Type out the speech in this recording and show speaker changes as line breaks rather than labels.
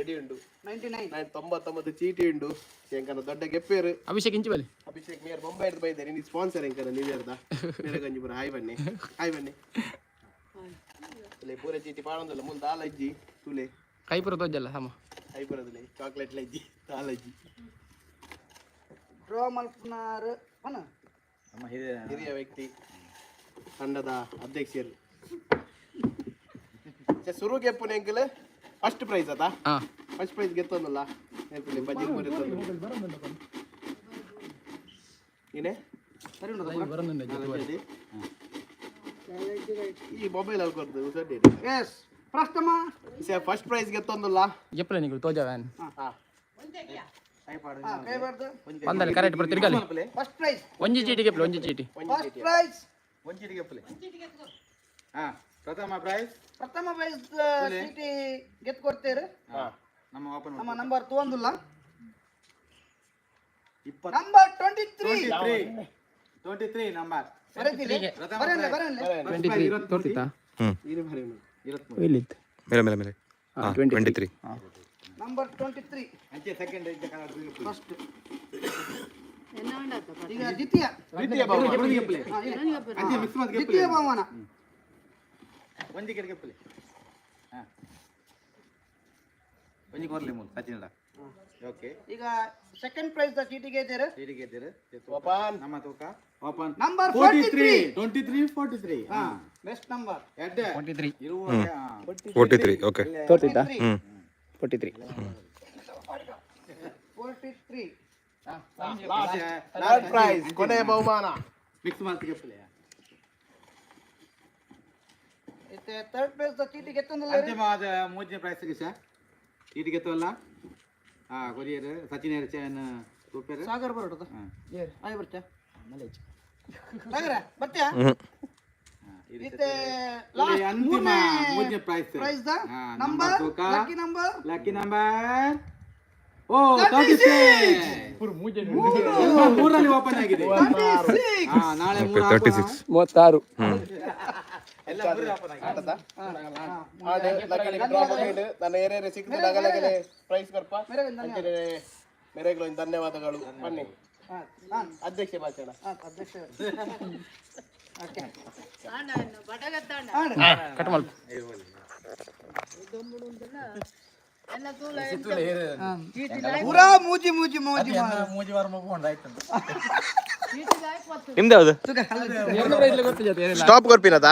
ready ಉಂಡು
99
99 ಚೀಟಿ ಉಂಡು ಎಂಕನ ದೊಡ್ಡ ಗೆಪ್ಪೇರು
ಅಭಿಷೇಕ್ ಇಂಚು ಬಲಿ
ಅಭಿಷೇಕ್ ಮೇರ್ ಬೊಂಬೈ ಹಿಡ್ದು ಬೈದಾರೆ ನೀ ಸ್ಪಾನ್ಸರ್ ಎಂಕನ ನೀವೇರ್ದ ಮೇರಗಂಜಿಪುರ ಹಾಯ್ ಬನ್ನಿ ತುಲೆ ಪೂರ ಚೀಟಿ ಪಾಡೊಂದಲ್ಲ ಮುಂದೆ ಆಲಜ್ಜಿ ತುಲೆ
ಕೈಪುರ ತೋಜಲ್ಲ ಸಮ
ಕೈಪುರದಲ್ಲಿ ಚಾಕ್ಲೇಟ್ ಲಜ್ಜಿ ಆಲಜ್ಜಿ
ಡ್ರಾ ಮಲ್ಪನಾರ್ ಅಣ್ಣ
ನಮ್ಮ ಹಿರಿಯ
ವ್ಯಕ್ತಿ ತಂಡದ ಅಧ್ಯಕ್ಷರು ಶುರು ಗೆಪ್ಪುನ ಎಂಕಲ್ ಫಸ್ಟ್ ಪ್ರೈಸ್ ಅದ ಫಸ್ಟ್ ಪ್ರೈಸ್ ಗೆತ್ತೊಂದಲ್ಲ ನೆನಪಿಲ್ಲ ಬಜ್ಜಿ ಏನೇ ಈ ಮೊಬೈಲ್ ಅಲ್ಲಿ ಕೊಡ್ತದೆ ಉಸಡ್ಡಿ
ಎಸ್ ಪ್ರಥಮ
ಫಸ್ಟ್ ಪ್ರೈಸ್ ಗೆತ್ತೊಂದಲ್ಲ
ಎಪ್ಪಲ ನೀವು ತೋಜವ್ಯಾನ್
ಕೈ ಬರ್ದು
ಒಂದಲ್ಲಿ ಕರೆಕ್ಟ್ ಬರ್ತೀರಿ ಗಲಿ
ಫಸ್ಟ್ ಪ್ರೈಸ್
ಒಂಜಿ ಚೀಟಿ ಗೆಪ್ಪಲ ಒಂಜಿ ಚೀಟಿ
ಫಸ್ಟ್ ಪ್ರೈಸ್
ಒಂಚಿಟಿಗೆ ಗೆಪ್ಪಲೆ ಹಾ ಪ್ರಥಮ ಪ್ರೈಸ್
ಚೀಟಿ ಗೆದ್ದು ಕೊಡ್ತೇವೆ
ನಮ್ಮ ಓಪನ್
ನಮ್ಮ ನಂಬರ್ ತೊಂದಿಲ್ಲ
20
ನಂಬರ್ 23
23 ನಂಬರ್
ಬರತಿಲ್ಲ ಬರಲ್ಲ
23 ತೋರ್ತಿತಾ
ಇದು ಬರೀ
23
ಎಲ್ಲಿತ್ತು
ಮೇಲೆ ಮೇಲೆ ಮೇಲೆ 23
ನಂಬರ್ 23
ಅಂಚೆ ಸೆಕೆಂಡ್ ಇದ್ದ ಕಾರ್ಡ್
ಫಸ್ಟ್ ಈಗ ದ್ವಿತೀಯ
ಗೆಪ್ಪಲೆ ಅಂಚೆ ಮಿಕ್ಸ್ ಮಾಡಿ ಗೆಪ್ಪಲೆ
ದ್ವಿತೀಯ ಬಹುಮಾನ
ಒಂಜಿ ಕೆಡೆ ಗೆಪ್ಪಲೆ ಹಾ ಒಂಜಿ ಕೊರ್ಲೆ ಮೂಲ ಸಚಿನಡ ಓಕೆ
ಈಗ ಸೆಕೆಂಡ್ ಪ್ರೈಸ್ ದ ಚೀಟಿ ಗೆದ್ದರೆ
ಸೀಟಿಗೆ ಇದ್ದೀರಿ
ಓಪನ್
ನಮ್ಮ ತೂಕ ಓಪನ್
ನಂಬರ್
43 ಹಾ
ಬೆಸ್ಟ್ ನಂಬರ್
ಎಡ್ಡ
43
ಇರುವಾಗ
43 ಓಕೆ
ತೋರ್ತಿತಾ 43
43
ಥರ್ಡ್ ಪ್ರೈಸ್ ಕೊನೆಯ ಬಹುಮಾನ
ಮಿಕ್ಸ್ ಮಾಡಿ ಗೆಪ್ಪಲೆ
ಇತ್ತೆ ಥರ್ಡ್ ಪ್ರೈಸ್ ದ ಚೀಟಿ ಗೆತ್ತಂದಲ್ಲ
ಅಂತಿಮವಾದ ಮೂರನೇ ಪ್ರೈಸ್ ಗೆ ಸರ್ ಸೀಟಿಗೆ ಎತ್ತವಲ್ಲ ಹಾ ಕೊರಿಯರ್ ಸಚಿನ್ ಚೇನ್ ರೂಪೇರ್
ಸಾಗರ್ ಬರೋದು
ಹಾ
ಆಯ್ ಬರ್ತಾ ಸಾಗರ ಬರ್ತಾ ಇತ್ತೆ ಲಾಸ್ಟ್
ಅಂತಿಮ ಮೂರನೇ
prize the number
lucky number ಓ 36 ಮೂರರಲ್ಲಿ ಓಪನ್ ಆಗಿದೆ ಹಾ ನಾಳೆ
36
36
ಎಲ್ಲ ಮೂರು ಓಪನ್ ಆಗಿದೆ
ನನ್ನ ಏರಿಯಾ ಸಿಕ್ಕಿದ ನಗಲಗಲೆ ಪ್ರೈಸ್ ಕೊರ್ಪ ಮೇರೆಗಳು ಧನ್ಯವಾದಗಳು ಬನ್ನಿ ಅಧ್ಯಕ್ಷ ಭಾಷಣ
ಅಧ್ಯಕ್ಷ ಓಕೆ
ಕಟ್ ಮಾಡು
ಪೂರಾ ಮೂಜಿ
ವಾರ ಮುಗಿಕೊಂಡು ಆಯ್ತು
ನಿಮ್ದು ಯಾವುದು
ಎರಡು ಪ್ರೈಸ್ ಗೊತ್ತಿಲ್ಲ
ಸ್ಟಾಪ್ ಕೊರ್ಪಿನದ